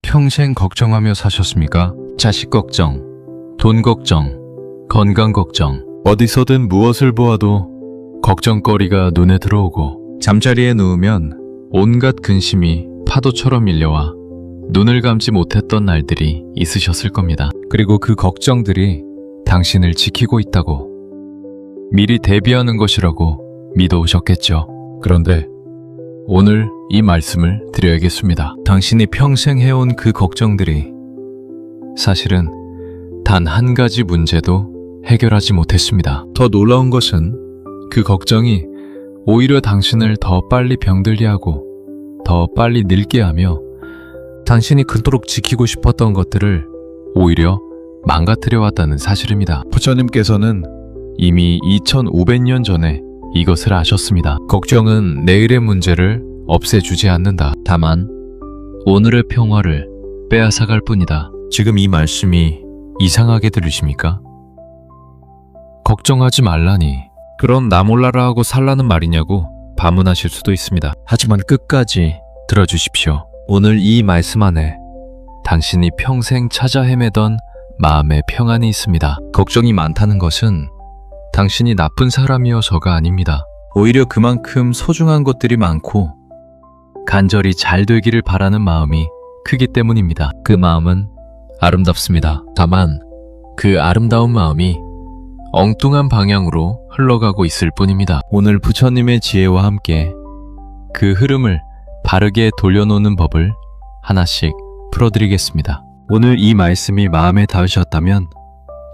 평생 걱정하며 사셨습니까? 자식 걱정, 돈 걱정, 건강 걱정. 어디서든 무엇을 보아도 걱정거리가 눈에 들어오고 잠자리에 누우면 온갖 근심이 파도처럼 밀려와 눈을 감지 못했던 날들이 있으셨을 겁니다. 그리고 그 걱정들이 당신을 지키고 있다고, 미리 대비하는 것이라고 믿어오셨겠죠. 그런데 오늘 이 말씀을 드려야겠습니다. 당신이 평생 해온 그 걱정들이 사실은 단 한 가지 문제도 해결하지 못했습니다. 더 놀라운 것은 그 걱정이 오히려 당신을 더 빨리 병들게 하고 더 빨리 늙게 하며 당신이 그토록 지키고 싶었던 것들을 오히려 망가뜨려 왔다는 사실입니다. 부처님께서는 이미 2500년 전에 이것을 아셨습니다. 걱정은 내일의 문제를 없애주지 않는다. 다만 오늘의 평화를 빼앗아갈 뿐이다. 지금 이 말씀이 이상하게 들리십니까? 걱정하지 말라니 그런 나 몰라라 하고 살라는 말이냐고 반문하실 수도 있습니다. 하지만 끝까지 들어주십시오. 오늘 이 말씀 안에 당신이 평생 찾아 헤매던 마음의 평안이 있습니다. 걱정이 많다는 것은 당신이 나쁜 사람이어서가 아닙니다. 오히려 그만큼 소중한 것들이 많고 간절히 잘 되기를 바라는 마음이 크기 때문입니다. 그 마음은 아름답습니다. 다만 그 아름다운 마음이 엉뚱한 방향으로 흘러가고 있을 뿐입니다. 오늘 부처님의 지혜와 함께 그 흐름을 바르게 돌려놓는 법을 하나씩 풀어드리겠습니다. 오늘 이 말씀이 마음에 닿으셨다면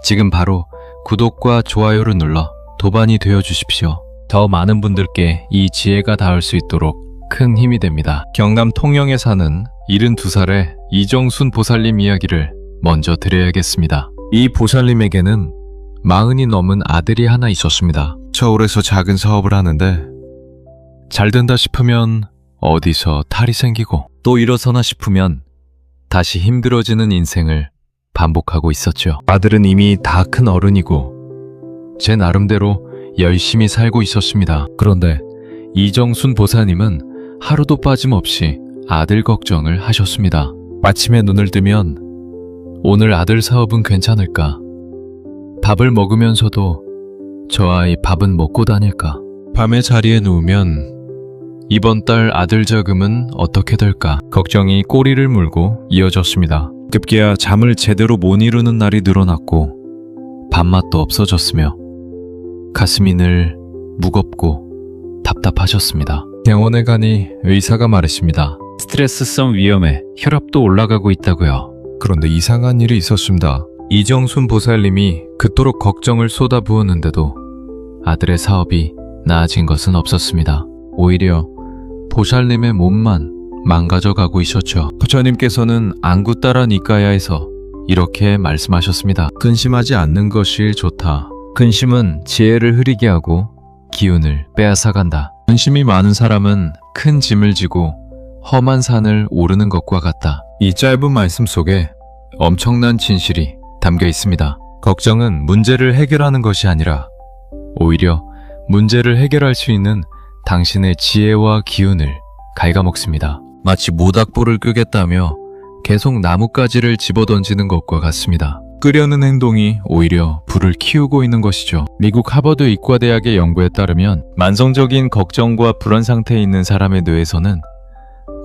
지금 바로 구독과 좋아요를 눌러 도반이 되어 주십시오. 더 많은 분들께 이 지혜가 닿을 수 있도록 큰 힘이 됩니다. 경남 통영에 사는 72살의 이정순 보살님 이야기를 먼저 드려야겠습니다. 이 보살님에게는 40이 넘은 아들이 하나 있었습니다. 서울에서 작은 사업을 하는데 잘 된다 싶으면 어디서 탈이 생기고 또 일어서나 싶으면 다시 힘들어지는 인생을 반복하고 있었죠. 아들은 이미 다 큰 어른이고 제 나름대로 열심히 살고 있었습니다. 그런데 이정순 보사님은 하루도 빠짐없이 아들 걱정을 하셨습니다. 아침에 눈을 뜨면 오늘 아들 사업은 괜찮을까? 밥을 먹으면서도 저 아이 밥은 먹고 다닐까? 밤에 자리에 누우면 이번 달 아들 자금은 어떻게 될까? 걱정이 꼬리를 물고 이어졌습니다. 급기야 잠을 제대로 못 이루는 날이 늘어났고 밥맛도 없어졌으며 가슴이 늘 무겁고 답답하셨습니다. 병원에 가니 의사가 말했습니다. 스트레스성 위염에 혈압도 올라가고 있다고요. 그런데 이상한 일이 있었습니다. 이정순 보살님이 그토록 걱정을 쏟아부었는데도 아들의 사업이 나아진 것은 없었습니다. 오히려 보살님의 몸만 망가져가고 있었죠. 부처님께서는 안구 따라 니까야에서 이렇게 말씀하셨습니다. 근심하지 않는 것이 좋다. 근심은 지혜를 흐리게 하고 기운을 빼앗아간다. 근심이 많은 사람은 큰 짐을 지고 험한 산을 오르는 것과 같다. 이 짧은 말씀 속에 엄청난 진실이 담겨 있습니다. 걱정은 문제를 해결하는 것이 아니라 오히려 문제를 해결할 수 있는 당신의 지혜와 기운을 갉아먹습니다. 마치 모닥불을 끄겠다며 계속 나뭇가지를 집어던지는 것과 같습니다. 끄려는 행동이 오히려 불을 키우고 있는 것이죠. 미국 하버드 의과대학의 연구에 따르면 만성적인 걱정과 불안 상태에 있는 사람의 뇌에서는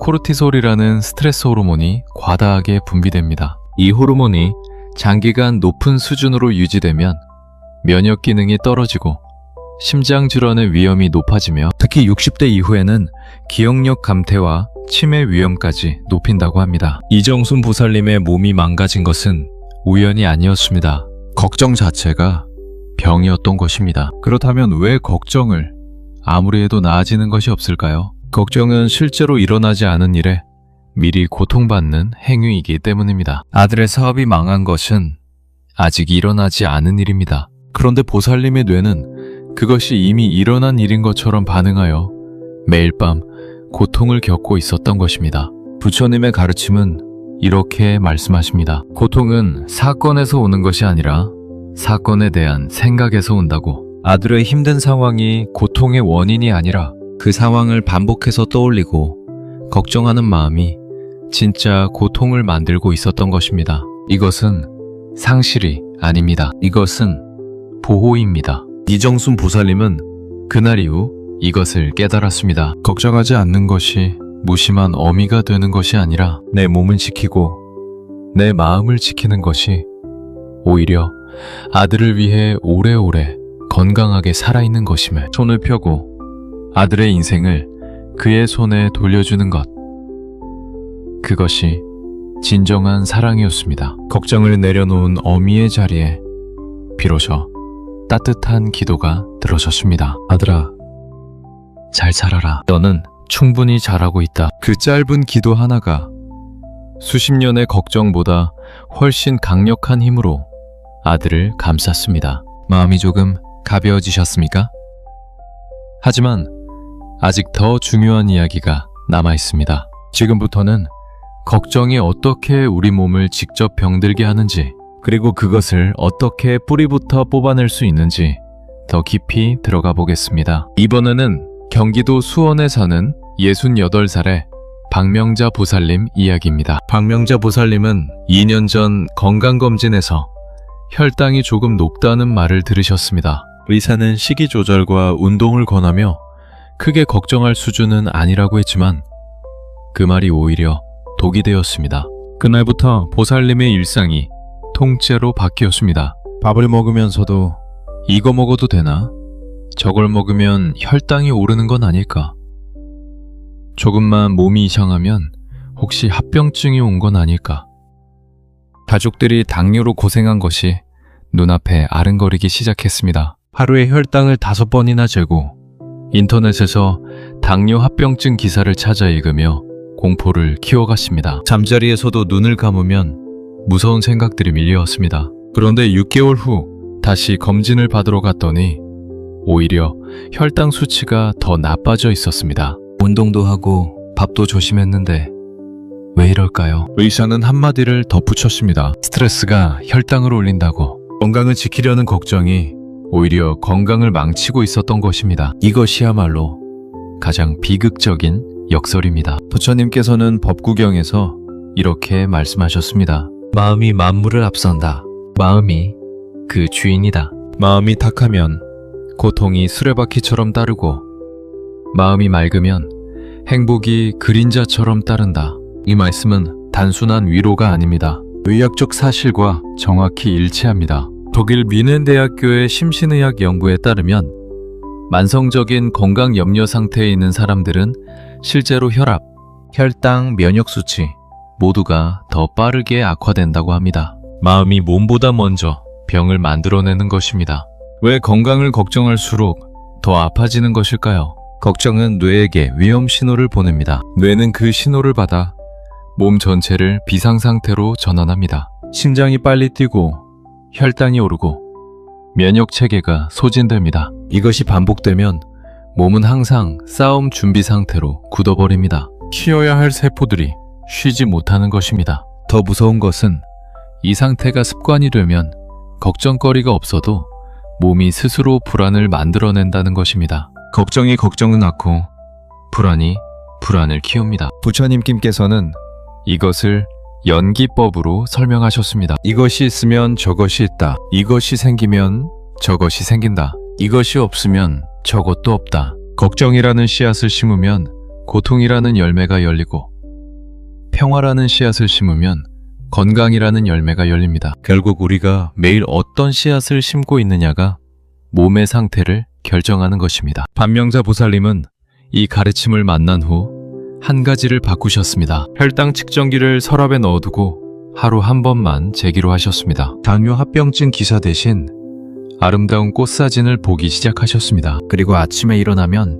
코르티솔이라는 스트레스 호르몬이 과다하게 분비됩니다. 이 호르몬이 장기간 높은 수준으로 유지되면 면역 기능이 떨어지고 심장 질환의 위험이 높아지며 특히 60대 이후에는 기억력 감퇴와 치매 위험까지 높인다고 합니다. 이정순 보살님의 몸이 망가진 것은 우연이 아니었습니다. 걱정 자체가 병이었던 것입니다. 그렇다면 왜 걱정을 아무리 해도 나아지는 것이 없을까요? 걱정은 실제로 일어나지 않은 일에 미리 고통받는 행위이기 때문입니다. 아들의 사업이 망한 것은 아직 일어나지 않은 일입니다. 그런데 보살님의 뇌는 그것이 이미 일어난 일인 것처럼 반응하여 매일 밤 고통을 겪고 있었던 것입니다. 부처님의 가르침은 이렇게 말씀하십니다. 고통은 사건에서 오는 것이 아니라 사건에 대한 생각에서 온다고. 아들의 힘든 상황이 고통의 원인이 아니라 그 상황을 반복해서 떠올리고 걱정하는 마음이 진짜 고통을 만들고 있었던 것입니다. 이것은 상실이 아닙니다. 이것은 보호입니다. 이정순 보살님은 그날 이후 이것을 깨달았습니다. 걱정하지 않는 것이 무심한 어미가 되는 것이 아니라 내 몸을 지키고 내 마음을 지키는 것이 오히려 아들을 위해 오래오래 건강하게 살아있는 것임을 손을 펴고 아들의 인생을 그의 손에 돌려주는 것. 그것이 진정한 사랑이었습니다. 걱정을 내려놓은 어미의 자리에 비로소 따뜻한 기도가 들어섰습니다. 아들아, 잘 살아라. 너는 충분히 잘하고 있다. 그 짧은 기도 하나가 수십 년의 걱정보다 훨씬 강력한 힘으로 아들을 감쌌습니다. 마음이 조금 가벼워지셨습니까? 하지만 아직 더 중요한 이야기가 남아 있습니다. 지금부터는 걱정이 어떻게 우리 몸을 직접 병들게 하는지, 그리고 그것을 어떻게 뿌리부터 뽑아낼 수 있는지 더 깊이 들어가 보겠습니다. 이번에는 경기도 수원에 사는 68살의 박명자 보살님 이야기입니다. 박명자 보살님은 2년 전 건강검진에서 혈당이 조금 높다는 말을 들으셨습니다. 의사는 식이 조절과 운동을 권하며 크게 걱정할 수준은 아니라고 했지만 그 말이 오히려 독이 되었습니다. 그날부터 보살님의 일상이 통째로 바뀌었습니다. 밥을 먹으면서도 이거 먹어도 되나? 저걸 먹으면 혈당이 오르는 건 아닐까? 조금만 몸이 이상하면 혹시 합병증이 온 건 아닐까? 가족들이 당뇨로 고생한 것이 눈앞에 아른거리기 시작했습니다. 하루에 혈당을 5번이나 재고 인터넷에서 당뇨 합병증 기사를 찾아 읽으며 공포를 키워갔습니다. 잠자리에서도 눈을 감으면 무서운 생각들이 밀려왔습니다. 그런데 6개월 후 다시 검진을 받으러 갔더니 오히려 혈당 수치가 더 나빠져 있었습니다. 운동도 하고 밥도 조심했는데 왜 이럴까요? 의사는 한마디를 덧붙였습니다. 스트레스가 혈당을 올린다고. 건강을 지키려는 걱정이 오히려 건강을 망치고 있었던 것입니다. 이것이야말로 가장 비극적인 역설입니다. 부처님께서는 법구경에서 이렇게 말씀하셨습니다. 마음이 만물을 앞선다. 마음이 그 주인이다. 마음이 탁하면 고통이 수레바퀴처럼 따르고 마음이 맑으면 행복이 그림자처럼 따른다. 이 말씀은 단순한 위로가 아닙니다. 의학적 사실과 정확히 일치합니다. 독일 뮌헨대학교의 심신의학 연구에 따르면 만성적인 건강 염려 상태에 있는 사람들은 실제로 혈압, 혈당, 면역 수치 모두가 더 빠르게 악화된다고 합니다. 마음이 몸보다 먼저 병을 만들어내는 것입니다. 왜 건강을 걱정할수록 더 아파지는 것일까요? 걱정은 뇌에게 위험 신호를 보냅니다. 뇌는 그 신호를 받아 몸 전체를 비상 상태로 전환합니다. 심장이 빨리 뛰고 혈당이 오르고 면역 체계가 소진됩니다. 이것이 반복되면 몸은 항상 싸움 준비 상태로 굳어버립니다. 쉬어야 할 세포들이 쉬지 못하는 것입니다. 더 무서운 것은 이 상태가 습관이 되면 걱정거리가 없어도 몸이 스스로 불안을 만들어낸다는 것입니다. 걱정이 걱정을 낳고 불안이 불안을 키웁니다. 부처님께서는 이것을 연기법으로 설명하셨습니다. 이것이 있으면 저것이 있다. 이것이 생기면 저것이 생긴다. 이것이 없으면 저것도 없다. 걱정이라는 씨앗을 심으면 고통이라는 열매가 열리고 평화라는 씨앗을 심으면 건강이라는 열매가 열립니다. 결국 우리가 매일 어떤 씨앗을 심고 있느냐가 몸의 상태를 결정하는 것입니다. 반명자 보살님은 이 가르침을 만난 후 한 가지를 바꾸셨습니다. 혈당 측정기를 서랍에 넣어두고 하루 한 번만 재기로 하셨습니다. 당뇨 합병증 기사 대신 아름다운 꽃사진을 보기 시작하셨습니다. 그리고 아침에 일어나면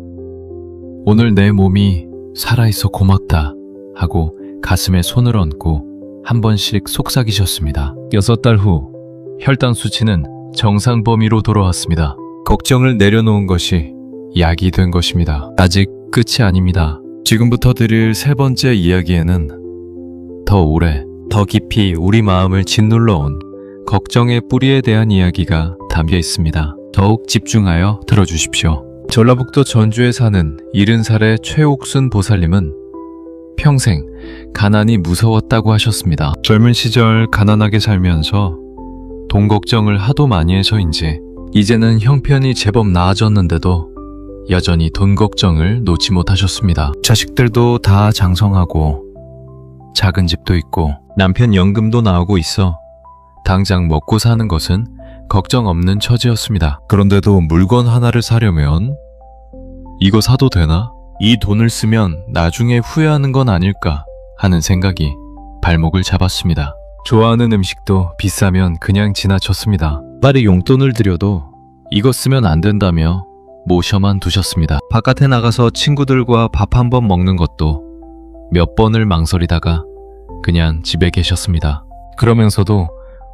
오늘 내 몸이 살아있어 고맙다 하고 가슴에 손을 얹고 한 번씩 속삭이셨습니다. 6달 후 혈당 수치는 정상 범위로 돌아왔습니다. 걱정을 내려놓은 것이 약이 된 것입니다. 아직 끝이 아닙니다. 지금부터 드릴 세 번째 이야기에는 더 오래, 더 깊이 우리 마음을 짓눌러온 걱정의 뿌리에 대한 이야기가 담겨 있습니다. 더욱 집중하여 들어주십시오. 전라북도 전주에 사는 70살의 최옥순 보살님은 평생 가난이 무서웠다고 하셨습니다. 젊은 시절 가난하게 살면서 돈 걱정을 하도 많이 해서인지 이제는 형편이 제법 나아졌는데도 여전히 돈 걱정을 놓지 못하셨습니다. 자식들도 다 장성하고 작은 집도 있고 남편 연금도 나오고 있어 당장 먹고 사는 것은 걱정 없는 처지였습니다. 그런데도 물건 하나를 사려면 이거 사도 되나? 이 돈을 쓰면 나중에 후회하는 건 아닐까 하는 생각이 발목을 잡았습니다. 좋아하는 음식도 비싸면 그냥 지나쳤습니다. 딸이 용돈을 드려도 이거 쓰면 안 된다며 모셔만 두셨습니다. 바깥에 나가서 친구들과 밥 한 번 먹는 것도 몇 번을 망설이다가 그냥 집에 계셨습니다. 그러면서도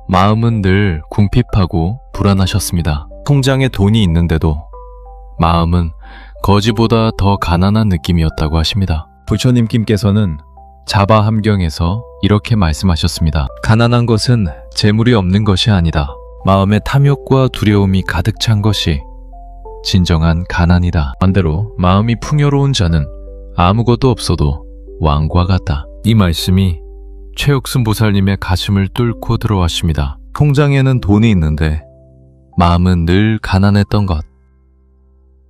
마음은 늘 궁핍하고 불안하셨습니다. 통장에 돈이 있는데도 마음은 거지보다 더 가난한 느낌이었다고 하십니다. 부처님께서는 자바 함경에서 이렇게 말씀하셨습니다. 가난한 것은 재물이 없는 것이 아니다. 마음에 탐욕과 두려움이 가득 찬 것이 진정한 가난이다. 반대로 마음이 풍요로운 자는 아무것도 없어도 왕과 같다. 이 말씀이 최옥순 보살님의 가슴을 뚫고 들어왔습니다. 통장에는 돈이 있는데 마음은 늘 가난했던 것.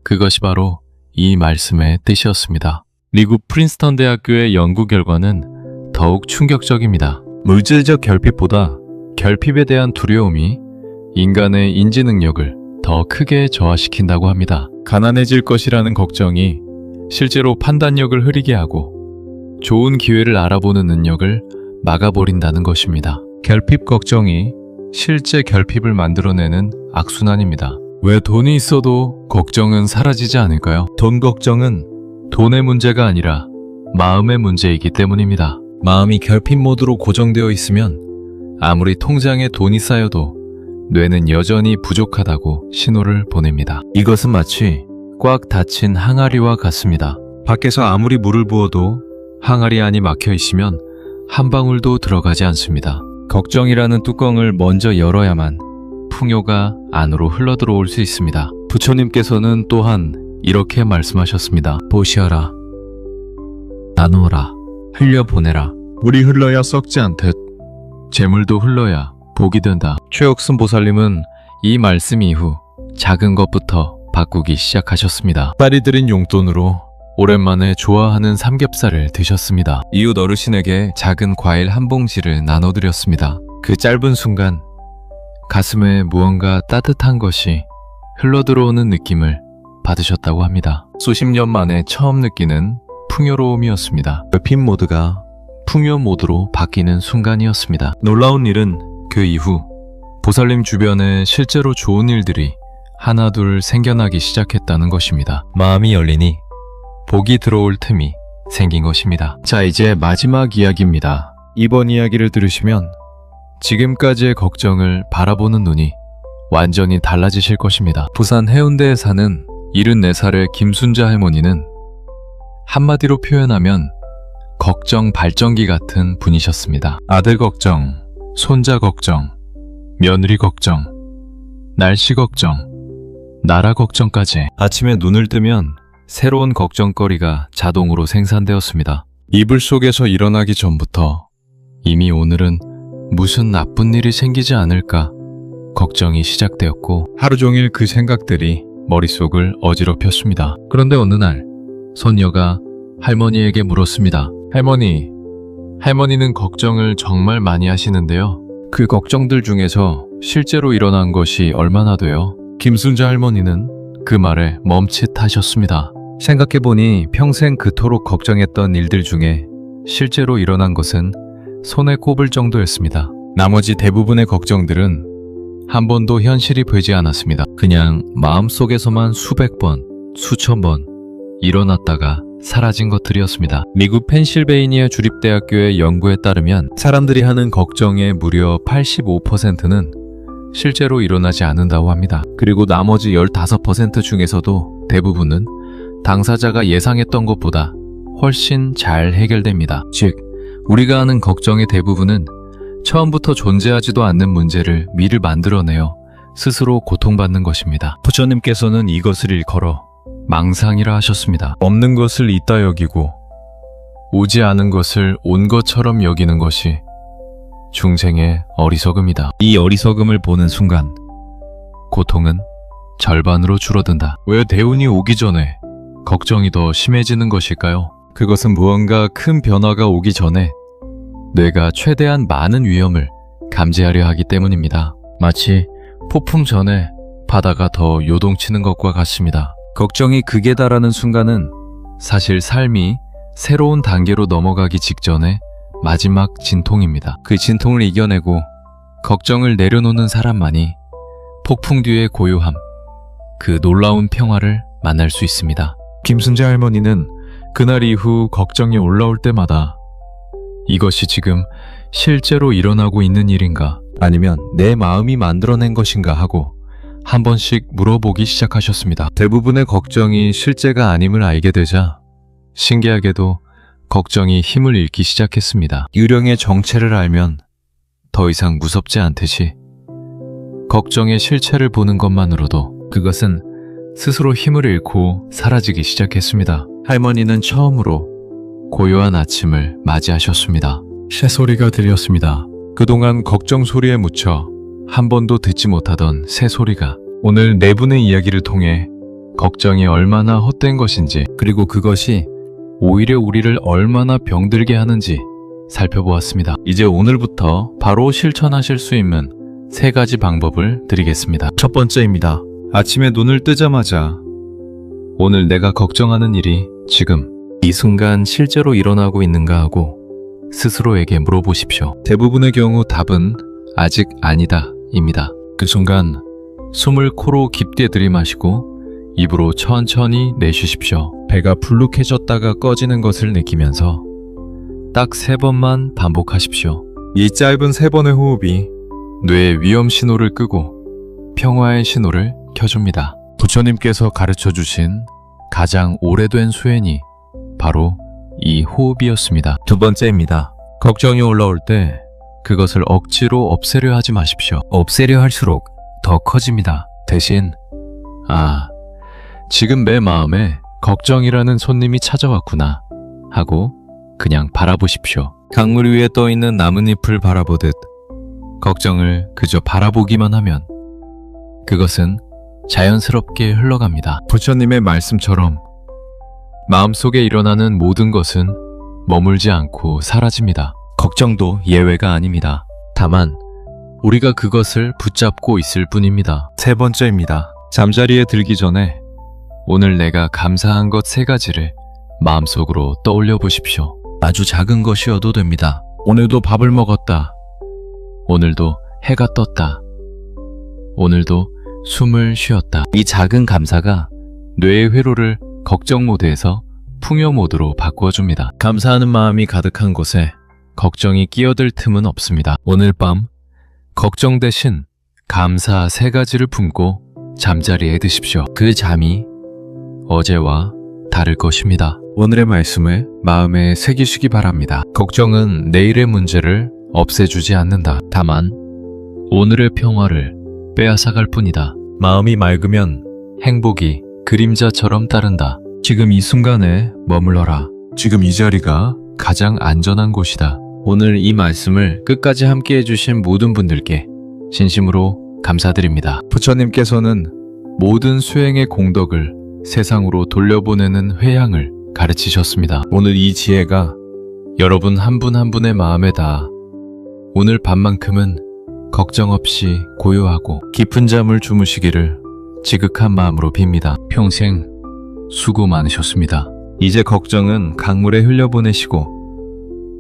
그것이 바로 이 말씀의 뜻이었습니다. 미국 프린스턴 대학교의 연구 결과는 더욱 충격적입니다. 물질적 결핍보다 결핍에 대한 두려움이 인간의 인지 능력을 더 크게 저하시킨다고 합니다. 가난해질 것이라는 걱정이 실제로 판단력을 흐리게 하고 좋은 기회를 알아보는 능력을 막아버린다는 것입니다. 결핍 걱정이 실제 결핍을 만들어내는 악순환입니다. 왜 돈이 있어도 걱정은 사라지지 않을까요? 돈 걱정은 돈의 문제가 아니라 마음의 문제이기 때문입니다. 마음이 결핍 모드로 고정되어 있으면 아무리 통장에 돈이 쌓여도 뇌는 여전히 부족하다고 신호를 보냅니다. 이것은 마치 꽉 닫힌 항아리와 같습니다. 밖에서 아무리 물을 부어도 항아리 안이 막혀 있으면 한 방울도 들어가지 않습니다. 걱정이라는 뚜껑을 먼저 열어야만 풍요가 안으로 흘러들어올 수 있습니다. 부처님께서는 또한 이렇게 말씀하셨습니다. 보시어라, 나누어라, 흘려보내라. 물이 흘러야 썩지 않듯 재물도 흘러야 복이 된다. 최옥순 보살님은 이 말씀 이후 작은 것부터 바꾸기 시작하셨습니다. 딸이 드린 용돈으로 오랜만에 좋아하는 삼겹살을 드셨습니다. 이웃 어르신에게 작은 과일 한 봉지를 나눠드렸습니다. 그 짧은 순간 가슴에 무언가 따뜻한 것이 흘러들어오는 느낌을 받으셨다고 합니다. 수십 년 만에 처음 느끼는 풍요로움이었습니다. 결핍 모드가 풍요 모드로 바뀌는 순간이었습니다. 놀라운 일은 그 이후 보살님 주변에 실제로 좋은 일들이 하나둘 생겨나기 시작했다는 것입니다. 마음이 열리니 복이 들어올 틈이 생긴 것입니다. 자, 이제 마지막 이야기입니다. 이번 이야기를 들으시면 지금까지의 걱정을 바라보는 눈이 완전히 달라지실 것입니다. 부산 해운대에 사는 74살의 김순자 할머니는 한마디로 표현하면 걱정 발전기 같은 분이셨습니다. 아들 걱정, 손자 걱정, 며느리 걱정, 날씨 걱정, 나라 걱정까지. 아침에 눈을 뜨면 새로운 걱정거리가 자동으로 생산되었습니다. 이불 속에서 일어나기 전부터 이미 오늘은 무슨 나쁜 일이 생기지 않을까 걱정이 시작되었고 하루 종일 그 생각들이 머릿속을 어지럽혔습니다. 그런데 어느 날 손녀가 할머니에게 물었습니다. 할머니는 걱정을 정말 많이 하시는데요. 그 걱정들 중에서 실제로 일어난 것이 얼마나 돼요? 김순자 할머니는 그 말에 멈칫하셨습니다. 생각해보니 평생 그토록 걱정했던 일들 중에 실제로 일어난 것은 손에 꼽을 정도였습니다. 나머지 대부분의 걱정들은 한 번도 현실이 되지 않았습니다. 그냥 마음속에서만 수백 번, 수천 번 일어났다가 사라진 것들이었습니다. 미국 펜실베이니아 주립대학교의 연구에 따르면 사람들이 하는 걱정의 무려 85%는 실제로 일어나지 않는다고 합니다. 그리고 나머지 15% 중에서도 대부분은 당사자가 예상했던 것보다 훨씬 잘 해결됩니다. 즉, 우리가 하는 걱정의 대부분은 처음부터 존재하지도 않는 문제를 미리 만들어내어 스스로 고통받는 것입니다. 부처님께서는 이것을 일컬어 망상이라 하셨습니다. 없는 것을 있다 여기고 오지 않은 것을 온 것처럼 여기는 것이 중생의 어리석음이다. 이 어리석음을 보는 순간 고통은 절반으로 줄어든다. 왜 대운이 오기 전에 걱정이 더 심해지는 것일까요? 그것은 무언가 큰 변화가 오기 전에 뇌가 최대한 많은 위험을 감지하려 하기 때문입니다. 마치 폭풍 전에 바다가 더 요동치는 것과 같습니다. 걱정이 극에 달하는 순간은 사실 삶이 새로운 단계로 넘어가기 직전의 마지막 진통입니다. 그 진통을 이겨내고 걱정을 내려놓는 사람만이 폭풍 뒤의 고요함, 그 놀라운 평화를 만날 수 있습니다. 김순재 할머니는 그날 이후 걱정이 올라올 때마다 이것이 지금 실제로 일어나고 있는 일인가 아니면 내 마음이 만들어낸 것인가 하고 한 번씩 물어보기 시작하셨습니다. 대부분의 걱정이 실제가 아님을 알게 되자 신기하게도 걱정이 힘을 잃기 시작했습니다. 유령의 정체를 알면 더 이상 무섭지 않듯이 걱정의 실체를 보는 것만으로도 그것은 스스로 힘을 잃고 사라지기 시작했습니다. 할머니는 처음으로 고요한 아침을 맞이하셨습니다. 새소리가 들렸습니다. 그동안 걱정 소리에 묻혀 한 번도 듣지 못하던 새소리가 오늘 네 분의 이야기를 통해 걱정이 얼마나 헛된 것인지 그리고 그것이 오히려 우리를 얼마나 병들게 하는지 살펴보았습니다. 이제 오늘부터 바로 실천하실 수 있는 3가지 방법을 드리겠습니다. 첫 번째입니다. 아침에 눈을 뜨자마자 오늘 내가 걱정하는 일이 지금 이 순간 실제로 일어나고 있는가 하고 스스로에게 물어보십시오. 대부분의 경우 답은 아직 아니다 입니다. 그 순간 숨을 코로 깊게 들이마시고 입으로 천천히 내쉬십시오. 배가 불룩해졌다가 꺼지는 것을 느끼면서 딱 3번만 반복하십시오. 이 짧은 3번의 호흡이 뇌의 위험 신호를 끄고 평화의 신호를 켜줍니다. 부처님께서 가르쳐 주신 가장 오래된 수행이 바로 이 호흡이었습니다. 두 번째입니다. 걱정이 올라올 때 그것을 억지로 없애려 하지 마십시오. 없애려 할수록 더 커집니다. 대신 지금 내 마음에 걱정이라는 손님이 찾아왔구나 하고 그냥 바라보십시오. 강물 위에 떠있는 나뭇잎을 바라보듯 걱정을 그저 바라보기만 하면 그것은 자연스럽게 흘러갑니다. 부처님의 말씀처럼 마음속에 일어나는 모든 것은 머물지 않고 사라집니다. 걱정도 예외가 아닙니다. 다만 우리가 그것을 붙잡고 있을 뿐입니다. 3번째입니다. 잠자리에 들기 전에 오늘 내가 감사한 것 3가지를 마음속으로 떠올려 보십시오. 아주 작은 것이어도 됩니다. 오늘도 밥을 먹었다. 오늘도 해가 떴다. 오늘도 숨을 쉬었다. 이 작은 감사가 뇌의 회로를 걱정 모드에서 풍요 모드로 바꾸어줍니다. 감사하는 마음이 가득한 곳에 걱정이 끼어들 틈은 없습니다. 오늘 밤 걱정 대신 감사 3가지를 품고 잠자리에 드십시오. 그 잠이 어제와 다를 것입니다. 오늘의 말씀을 마음에 새기시기 바랍니다. 걱정은 내일의 문제를 없애주지 않는다. 다만 오늘의 평화를 빼앗아갈 뿐이다. 마음이 맑으면 행복이 그림자처럼 따른다. 지금 이 순간에 머물러라. 지금 이 자리가 가장 안전한 곳이다. 오늘 이 말씀을 끝까지 함께 해주신 모든 분들께 진심으로 감사드립니다. 부처님께서는 모든 수행의 공덕을 세상으로 돌려보내는 회양을 가르치셨습니다. 오늘 이 지혜가 여러분 한 분 한 분의 마음에 닿아 오늘 밤만큼은 걱정 없이 고요하고 깊은 잠을 주무시기를 지극한 마음으로 빕니다. 평생 수고 많으셨습니다. 이제 걱정은 강물에 흘려보내시고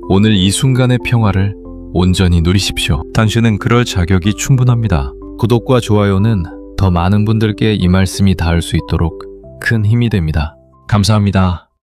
오늘 이 순간의 평화를 온전히 누리십시오. 당신은 그럴 자격이 충분합니다. 구독과 좋아요는 더 많은 분들께 이 말씀이 닿을 수 있도록 큰 힘이 됩니다. 감사합니다.